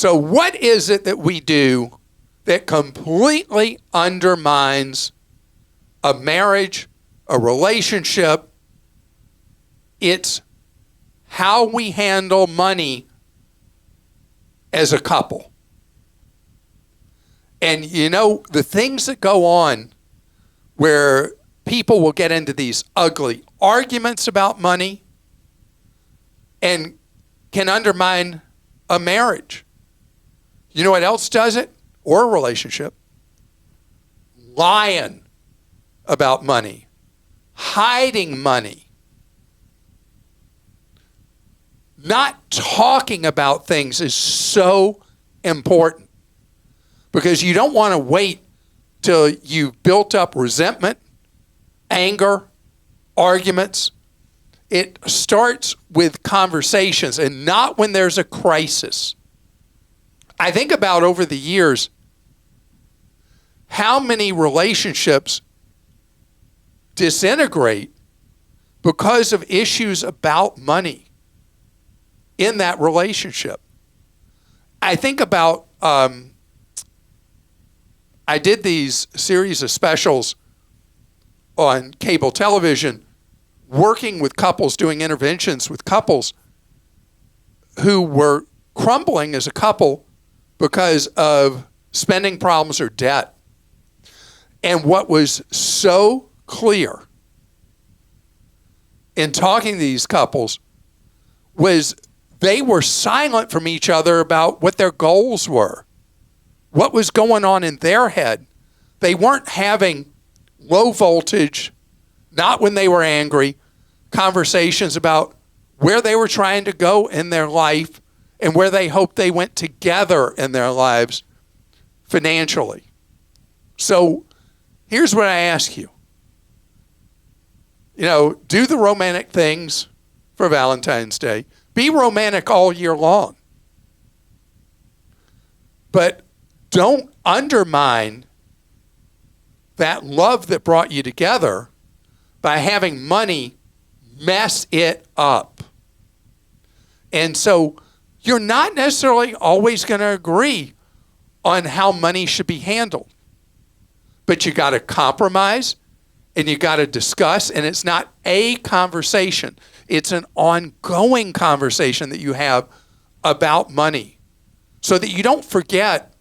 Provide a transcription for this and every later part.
So what is it that we do that completely undermines a marriage, a relationship? It's how we handle money as a couple. And you know, the things that go on where people will get into these ugly arguments about money and can undermine a marriage. You know what else does it? Or a relationship? Lying about money, hiding money, not talking about things is so important, because you don't want to wait till you've built up resentment, anger, arguments. It starts with conversations and not when there's a crisis. I think about over the years how many relationships disintegrate because of issues about money in that relationship. I think about, I did these series of specials on cable television, working with couples, doing interventions with couples who were crumbling as a couple because of spending problems or debt. And what was so clear in talking to these couples was they were silent from each other about what their goals were, what was going on in their head. They weren't having low voltage, not when they were angry, conversations about where they were trying to go in their life and where they hoped they went together in their lives financially. So here's what I ask you. You know, do the romantic things for Valentine's Day. Be romantic all year long. But don't undermine that love that brought you together by having money mess it up. And so you're not necessarily always going to agree on how money should be handled. But you got to compromise and you got to discuss, and it's not a conversation. It's an ongoing conversation that you have about money so that you don't forget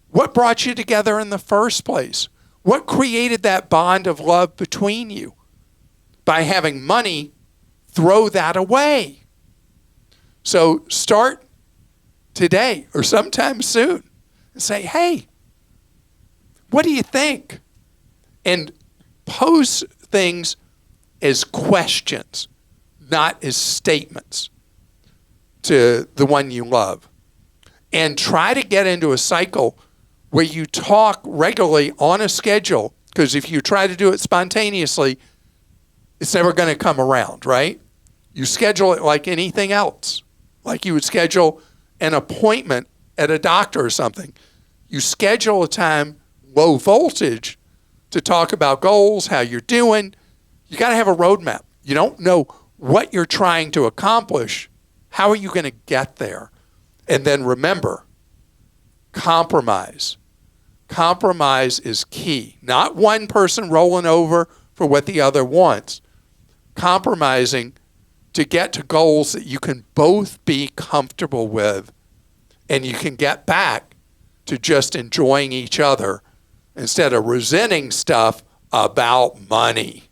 what brought you together in the first place. What created that bond of love between you? By having money, throw that away. So start today or sometime soon and say, hey, what do you think? And pose things as questions, not as statements to the one you love. And try to get into a cycle where you talk regularly on a schedule, because if you try to do it spontaneously, it's never going to come around, right? You schedule it like anything else, like you would schedule an appointment at a doctor or something. You schedule a time, low voltage, to talk about goals, how you're doing. You got to have a roadmap. You don't know what you're trying to accomplish. How are you going to get there? And then remember, compromise. Compromise is key. Not one person rolling over for what the other wants. Compromising to get to goals that you can both be comfortable with, and you can get back to just enjoying each other instead of resenting stuff about money.